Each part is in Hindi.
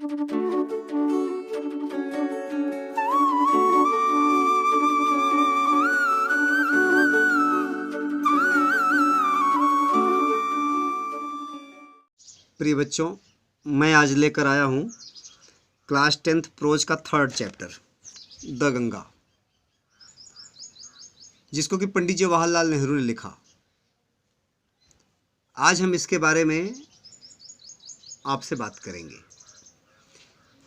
प्रिय बच्चों, मैं आज लेकर आया हूँ क्लास 10th प्रोज का 3rd चैप्टर द गंगा, जिसको कि पंडित जवाहरलाल नेहरू ने लिखा। आज हम इसके बारे में आपसे बात करेंगे।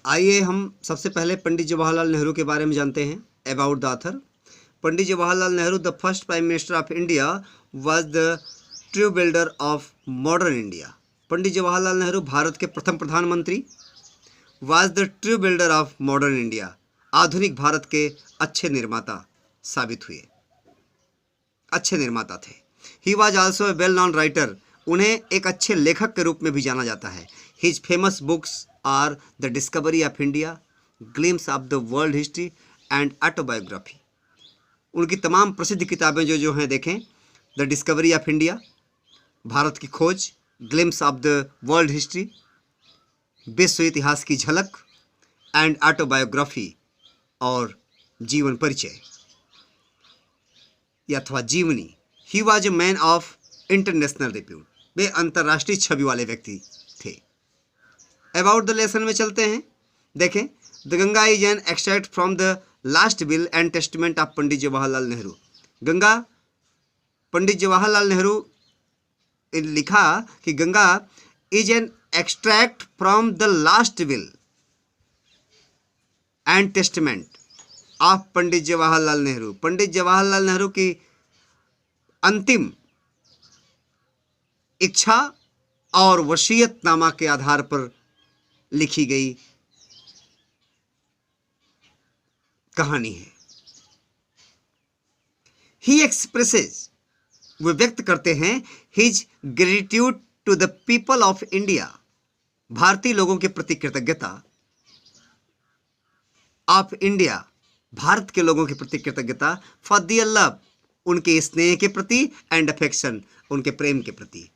आइए हम सबसे पहले पंडित जवाहरलाल नेहरू के बारे में जानते हैं। About the author. Pandit Jawaharlal Nehru, the first prime minister of India, was the true builder of modern India. Pandit Jawaharlal Nehru Bharat के प्रथम प्रधानमंत्री, was the true builder of modern India, आधुनिक भारत के अच्छे निर्माता साबित हुए, अच्छे निर्माता थे। He was also a well non writer, उन्हें एक अच्छे लेखक के रूप में भी जाना जाता है। His famous books are the discovery of India, glimpse of the world history and autobiography. उनकी तमाम प्रसिद्ध किताबें जो हैं देखें, the discovery of India, Bharat की खोज, glimpse of the world history, विश्व इतिहास की झलक, एंड ऑटोबायोग्राफी, और जीवन परिचय या अथवा जीवनी। He was a man of international repute, वे अंतर्राष्ट्रीय छवि वाले व्यक्ति थे। अबाउट द लेसन में चलते हैं। देखें, the Ganga is an extract from the last will and testament of Pandit Jawaharlal Nehru. Ganga, Pandit Jawaharlal Nehru ने लिखा कि Ganga is an extract from the last will and testament of Pandit Jawaharlal Nehru. Pandit Jawaharlal Nehru की अंतिम इच्छा और वसीयतनामा के आधार पर लिखी गई कहानी है। ही एक्सप्रेसेस, वे व्यक्त करते हैं, his gratitude to the people of India, भारतीय लोगों के प्रति कृतज्ञता, ऑफ इंडिया, भारत के लोगों के प्रति कृतज्ञता, फॉर दियर लव, उनके स्नेह के प्रति, एंड अफेक्शन, उनके प्रेम के प्रति,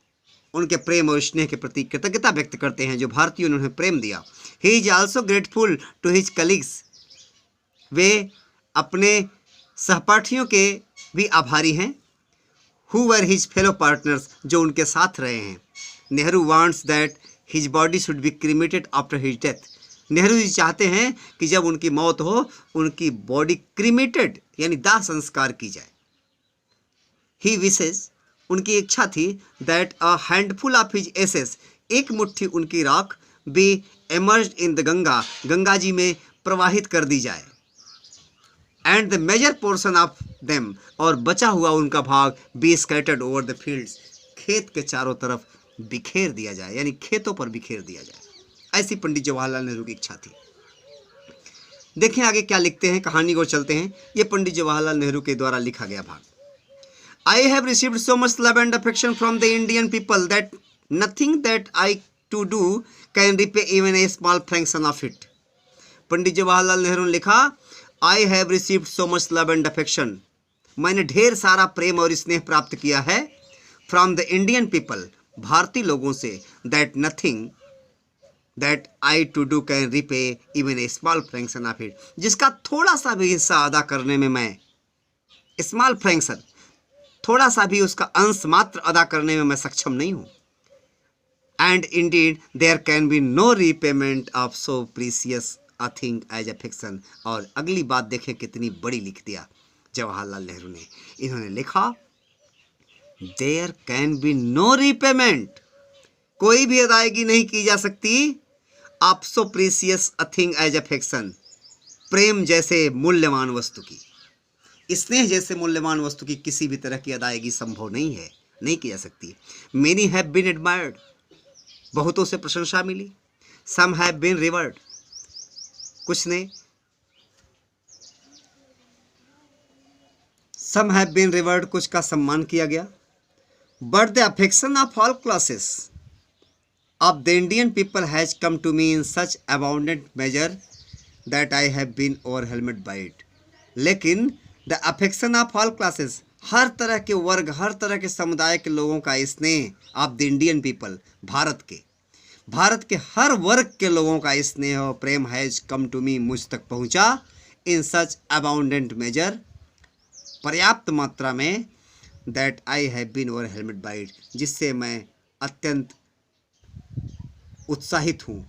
उनके प्रेम और स्नेह के प्रति कृतज्ञता व्यक्त करते हैं जो भारतीयों ने उन्हें प्रेम दिया। He is also grateful to his colleagues, वे अपने सहपाठियों के भी आभारी हैं। Who were his fellow partners, जो उनके साथ रहे हैं। Nehru wants that his body should be cremated after his death, Nehru ji चाहते हैं कि जब उनकी मौत हो उनकी बॉडी क्रीमेटेड यानी दाह संस्कार की जाए। ही विशेष, उनकी इच्छा थी, that a handful of his ashes, एक मुट्ठी उनकी राख, be immersed in the Ganga, Ganga ji में प्रवाहित कर दी जाए, and the major portion of them, और बचा हुआ उनका भाग, be scattered over the fields, खेत के चारों तरफ बिखेर दिया जाए, यानी खेतों पर बिखेर दिया जाए। ऐसी पंडित जवाहरलाल नेहरू की इच्छा थी। देखें आगे क्या लिखते हैं, कहानी को चलते हैं। ये पंडित जवाहरलाल नेहरू के द्वारा लिखा गया भाग। I have received so much love and affection from the Indian people that nothing that I to do can repay even a small fraction of it. पंडित जवाहरलाल नेहरू ने लिखा, I have received so much love and affection, मैंने ढेर सारा प्रेम और स्नेह प्राप्त किया है, from the Indian people, भारतीय लोगों से, that nothing that I to do can repay even a small fraction of it, जिसका थोड़ा सा भी हिस्सा अदा करने में मैं, small fraction, थोड़ा सा भी उसका अंश मात्र अदा करने में मैं सक्षम नहीं हूँ। And indeed there can be no repayment of so precious a thing as affection, और अगली बात देखें कितनी बड़ी लिख दिया जवाहरलाल नेहरू ने। इन्होंने लिखा, there can be no repayment, कोई भी अदायगी नहीं की जा सकती, of so precious a thing as affection, प्रेम जैसे मूल्यवान वस्तु की, स्नेह जैसे मूल्यवान वस्तु की किसी भी तरह की अदायगी संभव नहीं है, नहीं की जा सकती। मेनी हैव बीन एडमायर्ड, बहुतों से प्रशंसा मिली। सम हैव बीन रिवर्ड, कुछ ने, सम हैव बीन रिवर्ड, कुछ का सम्मान किया गया। But the affection of all classes of the Indian people has come to me in such abundant measure that I have been overwhelmed by it. लेकिन the affection of all classes, हर तरह के वर्ग, हर तरह के समुदाय के लोगों का स्नेह of the Indian people, Bharat के, भारत के हर वर्ग के लोगों का स्नेह और प्रेम हैज कम टू मी, मुझ तक पहुंचा इन सच अबाउंडेंट मेजर, पर्याप्त मात्रा में, that I have been overwhelmed by it, जिससे मैं अत्यंत उत्साहित हूँ,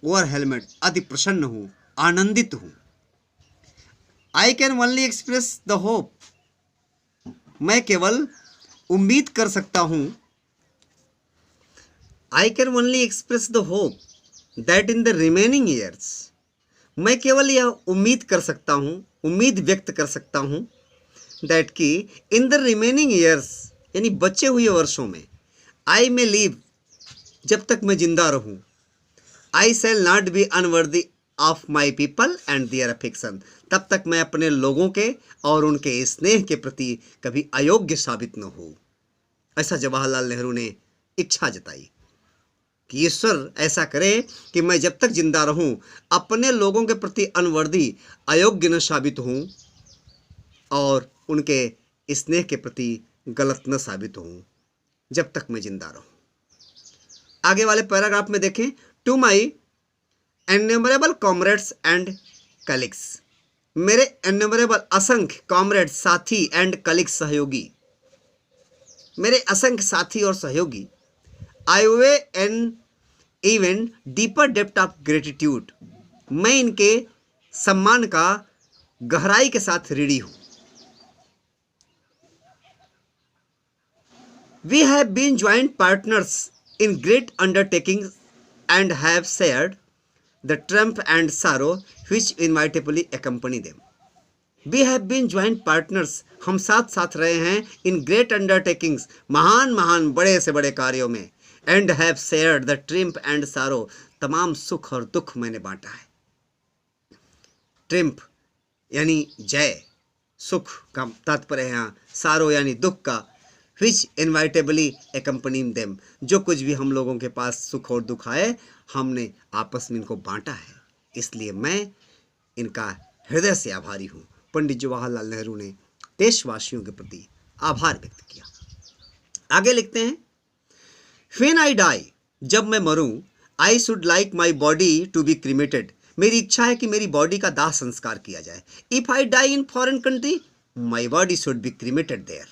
ओवर हेलमेट अति प्रसन्न हूँ, आनंदित हूँ। I can only express the hope, मैं केवल उम्मीद कर सकता हूँ, I can only express the hope that in the remaining years, मैं केवल यह उम्मीद कर सकता हूँ, उम्मीद व्यक्त कर सकता हूँ, दैट कि इन द रिमेनिंग ईयर्स यानी बचे हुए वर्षों में, आई मे लिव, जब तक मैं जिंदा रहूँ, I shall not be unworthy of my people and their affection, तब तक मैं अपने लोगों के और उनके स्नेह के प्रति कभी अयोग्य साबित न हो। ऐसा जवाहरलाल नेहरू ने इच्छा जताई कि ईश्वर ऐसा करे कि मैं जब तक जिंदा रहूं अपने लोगों के प्रति अनवर्दी, अयोग्य न साबित हूं और उनके स्नेह के प्रति गलत न साबित हूं, जब तक मैं जिंदा रहूं। आगे वाले पैराग्राफ में देखें, to my innumerable comrades and colleagues, मेरे इन्यूमरेबल असंख्य कॉमरेड साथी एंड कलीग्स सहयोगी, मेरे असंख्य साथी और सहयोगी, I owe an even deeper depth of gratitude, मैं इनके सम्मान का गहराई के साथ ऋणी हूं। We have been joint partners in great undertaking and have shared the triumph and sorrow which inevitably accompany them. We have been joint partners, हम साथ साथ रहे हैं, इन ग्रेट अंडरटेकिंग्स, महान महान बड़े से बड़े कार्यों में, and have shared the triumph and सारो, तमाम सुख और दुख मैंने बांटा है। ट्रिम्प यानी जय, सुख का तात्पर्य है यहाँ, सारो यानी दुख का, विच इनवाइटेबली accompany them, जो कुछ भी हम लोगों के पास सुख और दुख आए हमने आपस में इनको बांटा है, इसलिए मैं इनका हृदय से आभारी हूँ। पंडित जवाहरलाल नेहरू ने देशवासियों के प्रति आभार व्यक्त किया। आगे लिखते हैं, व्हेन आई डाई, जब मैं मरूं, I should like my body to be cremated, मेरी इच्छा है कि मेरी बॉडी का दाह संस्कार किया जाए। If I die in foreign country, my body should be cremated there,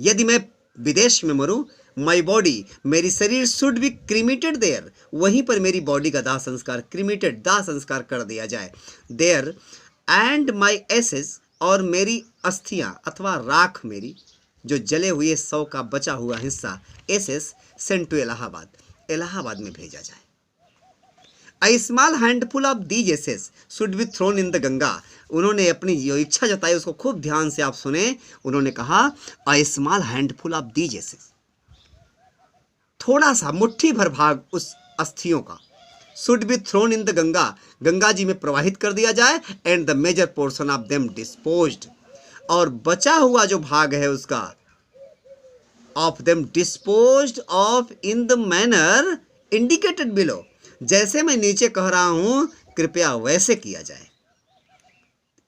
यदि मैं विदेश में मरूं, माई बॉडी, मेरी शरीर शुड बी क्रीमेटेड देयर, वहीं पर मेरी बॉडी का दाह संस्कार, क्रीमेटेड दाह संस्कार कर दिया जाए। देयर एंड माई एसेस, और मेरी अस्थियां अथवा राख, मेरी जो जले हुए शव का बचा हुआ हिस्सा, ashes, sent to Allahabad, Allahabad में भेजा जाए। A small handful of these ashes should be thrown in the Ganga, उन्होंने अपनी जो इच्छा जताई उसको खूब ध्यान से आप सुने, उन्होंने कहा A small handful of these ashes, थोड़ा सा मुट्ठी भर भाग उस अस्थियों का, should be thrown in the Ganga, Ganga ji में प्रवाहित कर दिया जाए, and the major portion of them disposed, और बचा हुआ जो भाग है उसका, of them disposed of in the manner indicated below, जैसे मैं नीचे कह रहा हूं कृपया वैसे किया जाए।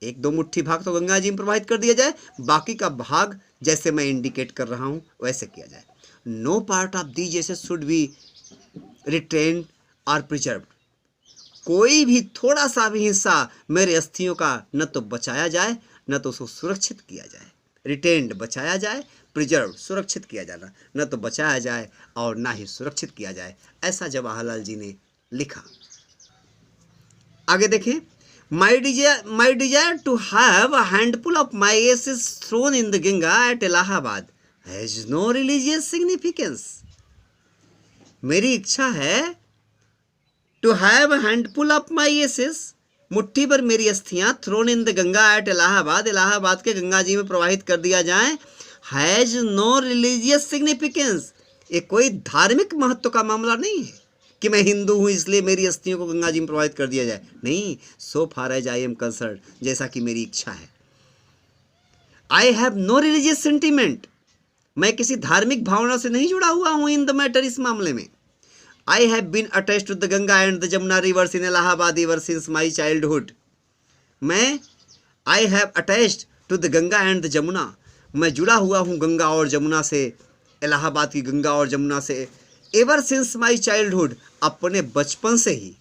एक दो मुट्ठी भाग तो गंगा जी में प्रवाहित कर दिया जाए, बाकी का भाग जैसे मैं इंडिकेट कर रहा हूं वैसे किया जाए। नो पार्ट ऑफ दी जैसे शुड बी रिटेन्ड और प्रिजर्व्ड, कोई भी थोड़ा सा भी हिस्सा मेरे अस्थियों का न तो बचाया जाए न तो उसको सुरक्षित किया जाए। रिटेन्ड बचाया जाए, प्रिजर्व सुरक्षित किया जाना, न तो बचाया जाए और ना ही सुरक्षित किया जाए, ऐसा जवाहरलाल जी ने लिखा। आगे देखें, my desire to have a handful of my ashes thrown in the Ganga at Allahabad has no religious significance, मेरी इच्छा है to have a handful of my ashes, मुट्ठी भर मेरी अस्थियां, thrown in the Ganga at Allahabad, Allahabad के गंगा जी में प्रवाहित कर दिया जाए। हैज नो रिलीजियस सिग्निफिकेंस, ये कोई धार्मिक महत्व का मामला नहीं है कि मैं हिंदू हूं इसलिए मेरी अस्थियों को गंगा जी में प्रवाहित कर दिया जाए, नहीं, so far as I am concerned, जैसा कि मेरी इच्छा है। I have no religious sentiment, मैं किसी धार्मिक भावना से नहीं जुड़ा हुआ हूं इन द मैटर, इस मामले में। I have been attached to the Ganga and the Jamuna rivers in Allahabad ever since my childhood, मैं I have attached to the Ganga and the Jamuna, मैं जुड़ा हुआ हूँ गंगा और जमुना से, इलाहाबाद की गंगा और जमुना से एवर सिंस माई चाइल्डहुड, अपने बचपन से ही,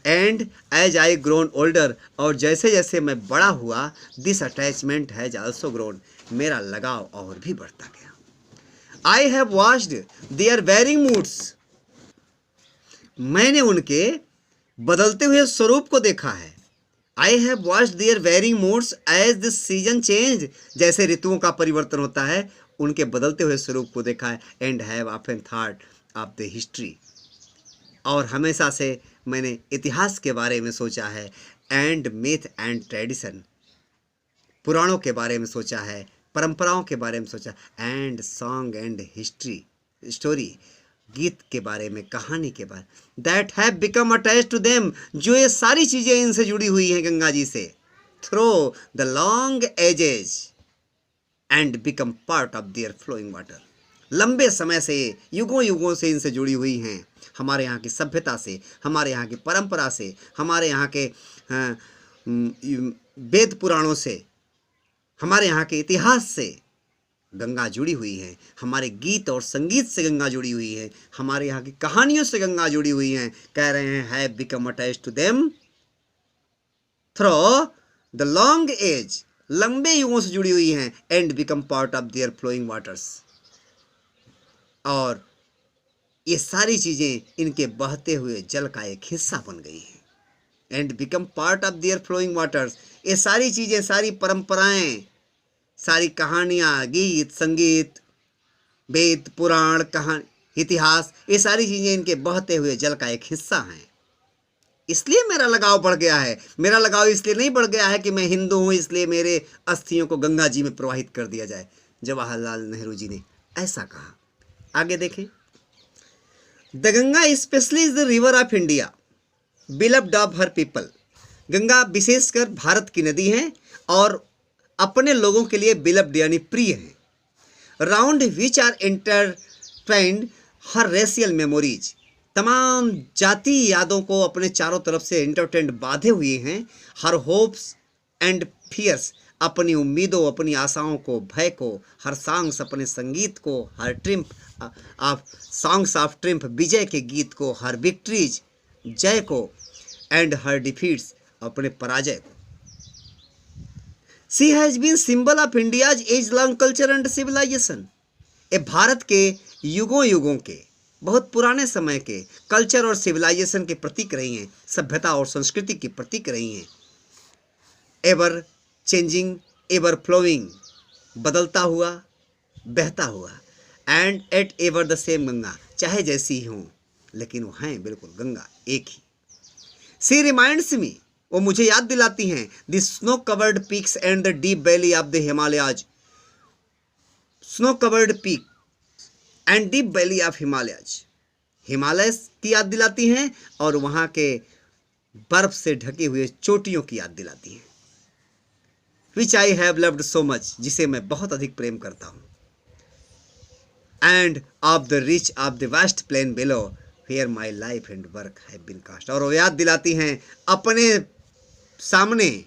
and as I grown older, और जैसे जैसे मैं बड़ा हुआ, this attachment has also grown, मेरा लगाव और भी बढ़ता गया। I have watched their varying moods, मैंने उनके बदलते हुए स्वरूप को देखा है। I have watched their varying moods as the season change, जैसे ऋतुओं का परिवर्तन होता है, उनके बदलते हुए स्वरूप को देखा है। And have often thought of the history, और हमेशा से मैंने इतिहास के बारे में सोचा है। एंड मिथ एंड ट्रेडिशन, पुराणों के बारे में सोचा है, परंपराओं के बारे में सोचा। And song and history, story, गीत के बारे में, कहानी के बारे, that have become attach to them, जो ये सारी चीज़ें इनसे जुड़ी हुई हैं गंगा जी से, through the long ages and become part of their flowing water, लंबे समय से, युगों युगों से इनसे जुड़ी हुई हैं, हमारे यहाँ की सभ्यता से, हमारे यहाँ की परंपरा से, हमारे यहाँ के वेद पुराणों से, हमारे यहाँ के इतिहास से गंगा जुड़ी हुई है, हमारे गीत और संगीत से गंगा जुड़ी हुई है, हमारे यहाँ की कहानियों से गंगा जुड़ी हुई हैं। कह रहे हैं have become attached to them through the long age, लंबे युगों से जुड़ी हुई हैं। And become part of their flowing waters, और ये सारी चीज़ें इनके बहते हुए जल का एक हिस्सा बन गई हैं। And become part of their flowing waters, ये सारी चीज़ें, सारी परंपराएं, सारी कहानियाँ, गीत संगीत, वेद पुराण, कहानी, इतिहास, ये सारी चीज़ें इनके बहते हुए जल का एक हिस्सा हैं। इसलिए मेरा लगाव बढ़ गया है। मेरा लगाव इसलिए नहीं बढ़ गया है कि मैं हिंदू हूँ इसलिए मेरे अस्थियों को गंगा जी में प्रवाहित कर दिया जाए। जवाहरलाल नेहरू जी ने ऐसा कहा। आगे देखें, the Ganga specially is the river of India, beloved of her people, Ganga विशेषकर भारत की नदी है और अपने लोगों के लिए बिलव्ड यानी प्रिय है। Round which are intertwined her racial memories, तमाम जाति यादों को अपने चारों तरफ से इंटरटेंड बांधे हुए हैं। हर होप्स एंड फियर्स, अपनी उम्मीदों, अपनी आशाओं को, भय को। हर सॉन्ग्स, अपने संगीत को। Her triumph of songs of triumph, विजय के गीत को। हर विक्ट्रीज, जय को। एंड हर डिफीट्स, अपने पराजय को। She has been symbol of India's age long culture and civilization, ये भारत के युगों युगों के, बहुत पुराने समय के कल्चर और सिविलाइजेशन के प्रतीक रही हैं, सभ्यता और संस्कृति की प्रतीक रही हैं। एवर चेंजिंग, एवर फ्लोइंग, बदलता हुआ, बहता हुआ। And yet ever the same Ganga, चाहे जैसी ही हों लेकिन वो हैं बिल्कुल गंगा एक ही। सी रिमाइंड्स मी, वो मुझे याद दिलाती हैं, the snow covered peaks and the deep valley of the Himalayas, snow covered peak and deep valley of Himalayas, Himalaya की याद दिलाती हैं और वहाँ के बर्फ से ढके हुए चोटियों की याद दिलाती हैं। Which I have loved so much, जिसे मैं बहुत अधिक प्रेम करता हूँ। And of the rich of the vast plain below where my life and work have been cast, और वो याद दिलाती हैं अपने सामने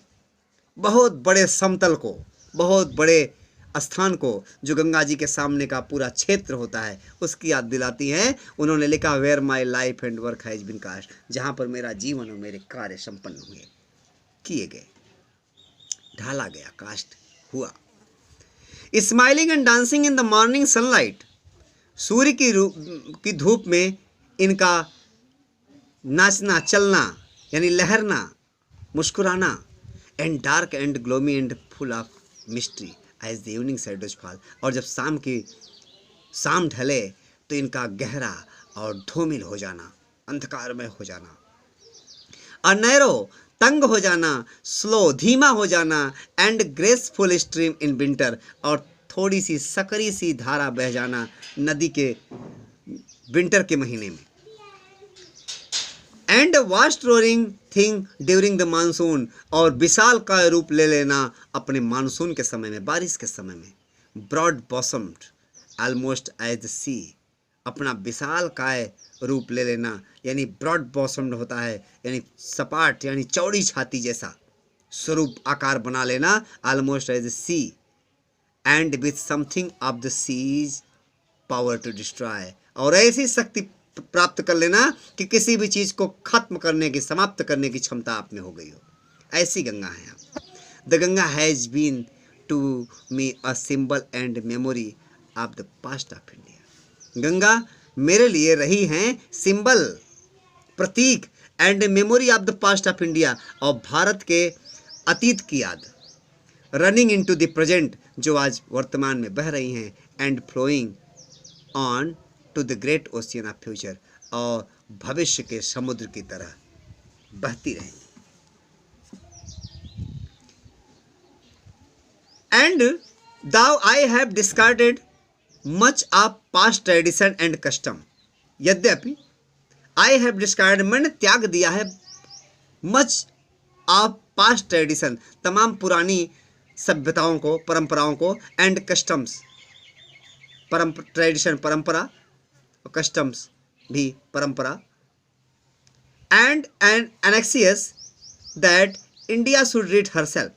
बहुत बड़े समतल को, बहुत बड़े स्थान को, जो गंगा जी के सामने का पूरा क्षेत्र होता है, उसकी याद दिलाती हैं। उन्होंने लिखा where my life and work has been cast, जहाँ पर मेरा जीवन और मेरे कार्य संपन्न हुए, किए गए, ढाला गया, कास्ट हुआ। Smiling and dancing in the morning sunlight, सूर्य की धूप में इनका नाचना, चलना यानी लहरना, मुस्कुराना। And dark and gloomy and full of mystery as the evening shadows fall, और जब शाम ढले तो इनका गहरा और धूमिल हो जाना, अंधकारमय हो जाना। और नैरो, तंग हो जाना, स्लो, धीमा हो जाना। And graceful stream in winter, और थोड़ी सी सकरी सी धारा बह जाना नदी के विंटर के महीने में। And vast roaring thing during the monsoon, और विशाल का रूप ले लेना अपने मानसून के समय में, बारिश के समय में। ब्रॉड बॉसम्ड ऑलमोस्ट एज द सी, अपना विशाल काय रूप ले लेना, यानी ब्रॉड बॉसम्ड होता है यानी सपाट, यानी चौड़ी छाती जैसा स्वरूप आकार बना लेना, almost as the sea. And with something of the sea's power to destroy, और ऐसी शक्ति प्राप्त कर लेना कि किसी भी चीज़ को खत्म करने की, समाप्त करने की क्षमता आप में हो गई हो। ऐसी गंगा है आप। The Ganga has been to me a symbol and memory of the past of India. Ganga मेरे लिए रही हैं सिंबल, प्रतीक and memory of the past of India, और भारत के अतीत की याद, running in to the present, जो आज वर्तमान में बह रही हैं, and flowing on to the great ocean of future, और भविष्य के समुद्र की तरह बहती रहेंगी। And thou I have discarded much of past tradition and custom, यद्यपि आई हैव डिस्कार्डेड, मैंने त्याग दिया है, मच ऑफ पास्ट ट्रेडिशन, तमाम पुरानी सभ्यताओं को, परंपराओं को, एंड कस्टम्स, ट्रेडिशन परंपरा, और कस्टम्स भी परंपरा, and an anxious that India should rid herself,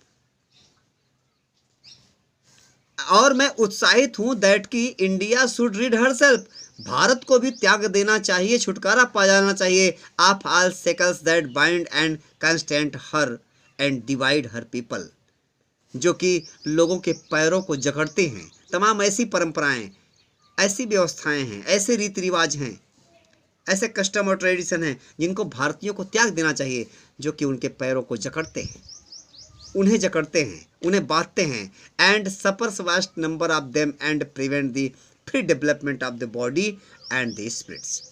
और मैं उत्साहित हूं दैट कि इंडिया शुड रीड हरसेल्फ, भारत को भी त्याग देना चाहिए, छुटकारा पा जाना चाहिए, of all shackles that bind and constrain her and divide her people, जो कि लोगों के पैरों को जकड़ते हैं। तमाम ऐसी परंपराएं, ऐसी व्यवस्थाएं हैं, ऐसे रीति रिवाज हैं, ऐसे कस्टम और ट्रेडिशन हैं जिनको भारतीयों को त्याग देना चाहिए, जो कि उनके पैरों को जकड़ते हैं, उन्हें जकड़ते हैं, उन्हें बांधते हैं, and suffers vast number of them and prevent the free development of the body and the spirits.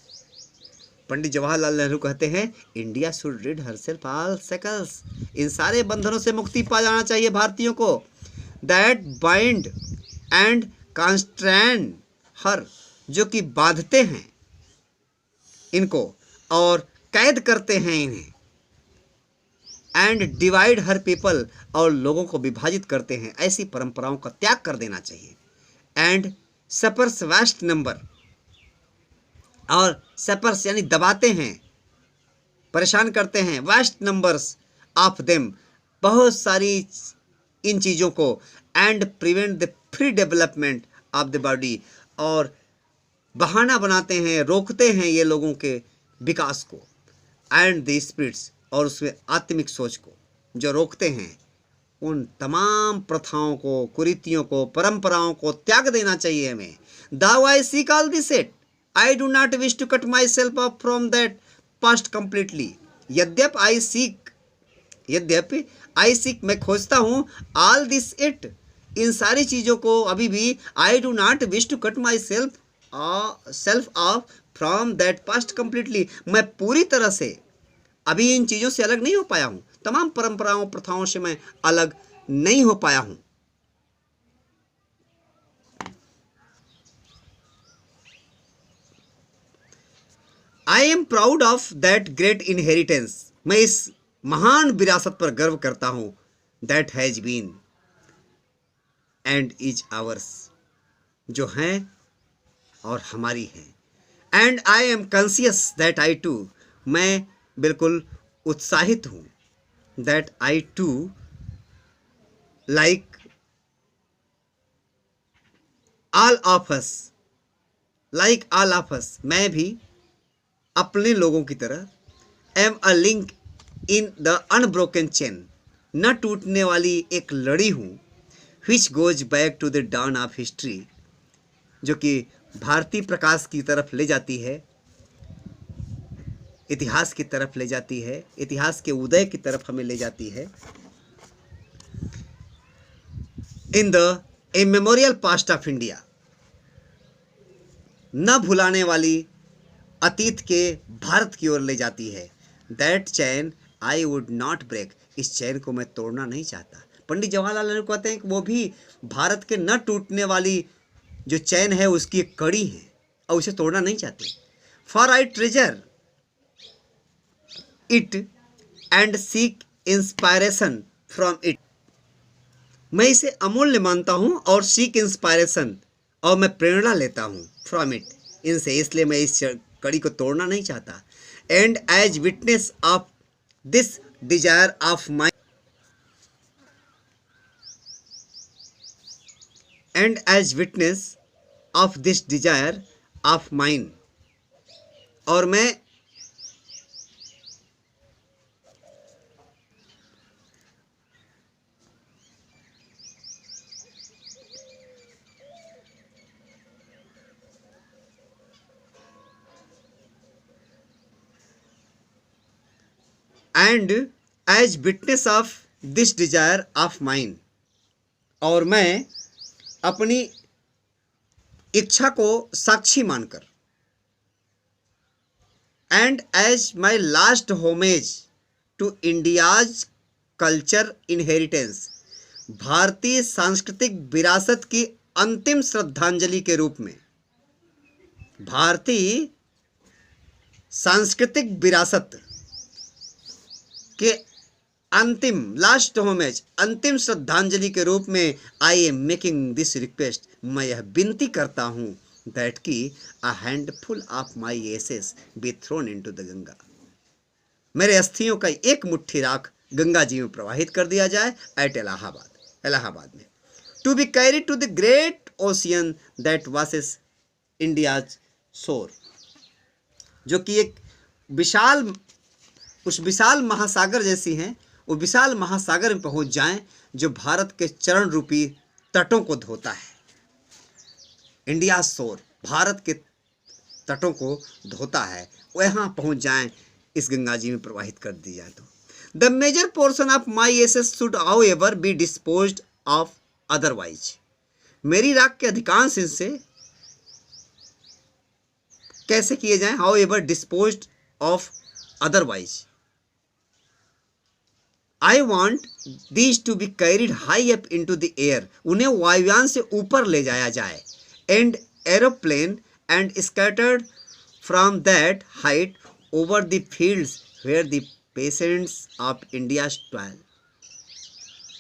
Pandit Jawaharlal Nehru कहते हैं, India should rid herself all shackles, इन सारे बंधनों से मुक्ति पा जाना चाहिए भारतीयों को, that bind and constrain her, जो कि बांधते हैं इनको और कैद करते हैं इन्हें, एंड डिवाइड हर पीपल, और लोगों को विभाजित करते हैं, ऐसी परंपराओं का त्याग कर देना चाहिए, एंड सपर्स वास्ट नंबर, और सपर्स यानी दबाते हैं, परेशान करते हैं, वास्ट नंबर्स ऑफ देम, बहुत सारी इन चीज़ों को, and prevent the free development of the body, और बहाना बनाते हैं, रोकते हैं ये लोगों के विकास को, एंड द स्पिरिट्स, और उसमें आत्मिक सोच को जो रोकते हैं, उन तमाम प्रथाओं को, कुरीतियों को, परंपराओं को त्याग देना चाहिए हमें। Though I seek all this it, I do not wish to cut my self off from that past completely, यद्यपि आई सीक, मैं खोजता हूँ, ऑल दिस इट, इन सारी चीज़ों को अभी भी, I do not wish to cut my self off from that past completely, मैं पूरी तरह से अभी इन चीज़ों से अलग नहीं हो पाया हूँ, तमाम परंपराओं प्रथाओं से मैं अलग नहीं हो पाया हूँ। I am proud of that great inheritance, मैं इस महान विरासत पर गर्व करता हूँ, that has been and is ours, जो हैं और हमारी है, and I am conscious that I too, मैं बिल्कुल उत्साहित हूँ, that I too like all of us, मैं भी अपने लोगों की तरह, am a link in the unbroken chain, न टूटने वाली एक लड़ी हूँ, which goes back to the dawn of history, जो कि भारतीय प्रकाश की तरफ ले जाती है, इतिहास की तरफ ले जाती है, इतिहास के उदय की तरफ हमें ले जाती है, in the A memorial past of India, न भुलाने वाली अतीत के भारत की ओर ले जाती है, that chain I would not break, इस चैन को मैं तोड़ना नहीं चाहता। पंडित जवाहरलाल नेहरू कहते हैं कि वो भी भारत के न टूटने वाली जो चैन है उसकी एक कड़ी है और उसे तोड़ना नहीं चाहते। For I treasure it and seek inspiration from it, मैं इसे अमूल्य मानता हूँ और सीक इंस्पायरेशन, और मैं प्रेरणा लेता हूँ फ्रॉम इट, इनसे, इसलिए मैं इस कड़ी को तोड़ना नहीं चाहता। And as witness of this desire of mind, and as witness of this desire of mine, और मैं and as witness of this desire of mine, और मैं अपनी इच्छा को साक्षी मानकर, and as my last homage to India's culture inheritance, भारतीय सांस्कृतिक विरासत की अंतिम श्रद्धांजलि के रूप में, भारतीय सांस्कृतिक विरासत के अंतिम लास्ट होमेज, अंतिम श्रद्धांजलि के रूप में I am making this request, मैं यह विनती करता हूँ दैट की a handful of my ashes be thrown into the Ganga, मेरे अस्थियों का एक मुट्ठी राख गंगा जी में प्रवाहित कर दिया जाए एट इलाहाबाद में, to be carried to the great ocean that washes India's shore, जो कि एक विशाल, उस विशाल महासागर जैसी हैं, वो विशाल महासागर में पहुंच जाएं जो भारत के चरण रूपी तटों को धोता है। इंडिया शोर, भारत के तटों को धोता है, वहाँ पहुंच जाएं, इस गंगा जी में प्रवाहित कर दी जाए तो। The major portion of my ashes should however be disposed of otherwise, मेरी राख के अधिकांश हिस्से कैसे किए जाएं, however disposed of otherwise, I want these to be carried high up in to the air, उन्हें वायुयान से ऊपर ले जाया जाए, and aeroplane and scattered from that height over the fields where the peasants of India toil,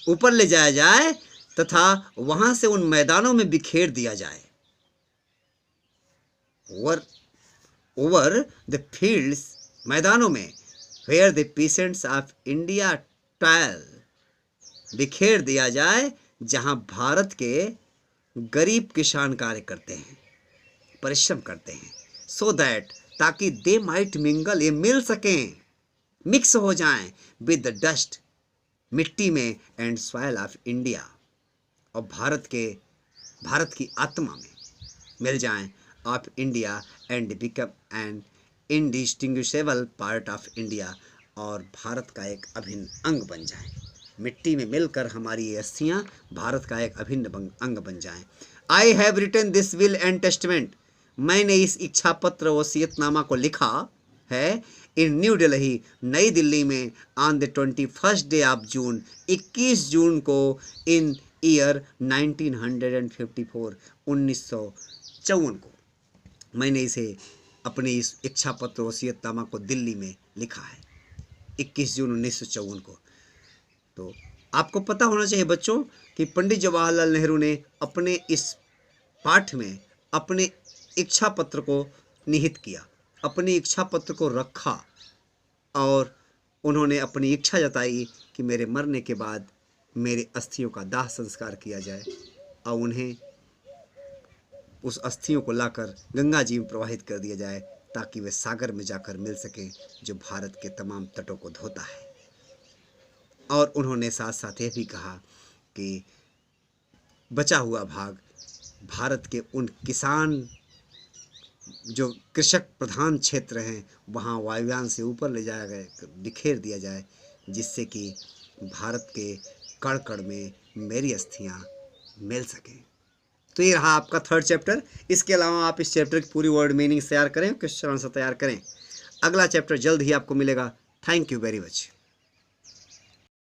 ऊपर ले जाया जाए तथा वहां से उन मैदानों में बिखेर दिया जाए, ओवर द फील्ड्स, मैदानों में, where the peasants of India toil, बिखेर दिया जाए जहां भारत के गरीब किसान कार्य करते हैं, परिश्रम करते हैं, सो दैट, ताकि दे माइट मिंगल, ये मिल सकें, मिक्स हो जाएं विद द डस्ट, मिट्टी में, एंड सॉइल ऑफ इंडिया, और भारत की आत्मा में मिल जाएं, of India, and become an indistinguishable part of India, और भारत का एक अभिन्न अंग बन जाए, मिट्टी में मिलकर हमारी ये अस्थियाँ भारत का एक अभिन्न अंग बन जाएं। I have written this will and testament, मैंने इस इच्छा पत्र वसीयतनामा को लिखा है इन न्यू दिल्ली, नई दिल्ली में, on the 21st day of June, 21 जून को, इन ईयर 1954, 1954 को मैंने इसे, अपनी इस इच्छा पत्र वसीयतनामा को दिल्ली में लिखा है, 21 जून 1954 को। तो आपको पता होना चाहिए बच्चों कि पंडित जवाहरलाल नेहरू ने अपने इस पाठ में अपने इच्छा पत्र को निहित किया, अपनी इच्छा पत्र को रखा, और उन्होंने अपनी इच्छा जताई कि मेरे मरने के बाद मेरे अस्थियों का दाह संस्कार किया जाए, और उन्हें उस अस्थियों को लाकर गंगा जी में प्रवाहित कर दिया जाए, ताकि वे सागर में जाकर मिल सकें जो भारत के तमाम तटों को धोता है। और उन्होंने साथ साथ ये भी कहा कि बचा हुआ भाग भारत के उन किसान, जो कृषक प्रधान क्षेत्र हैं, वहाँ वायुयान से ऊपर ले जाया गया, बिखेर दिया जाए, जिससे कि भारत के कण कण में मेरी अस्थियाँ मिल सकें। तो ये रहा आपका 3rd चैप्टर। इसके अलावा आप इस चैप्टर की पूरी वर्ड मीनिंग तैयार करें, क्वेश्चन आंसर तैयार करें। अगला चैप्टर जल्द ही आपको मिलेगा। Thank you very much.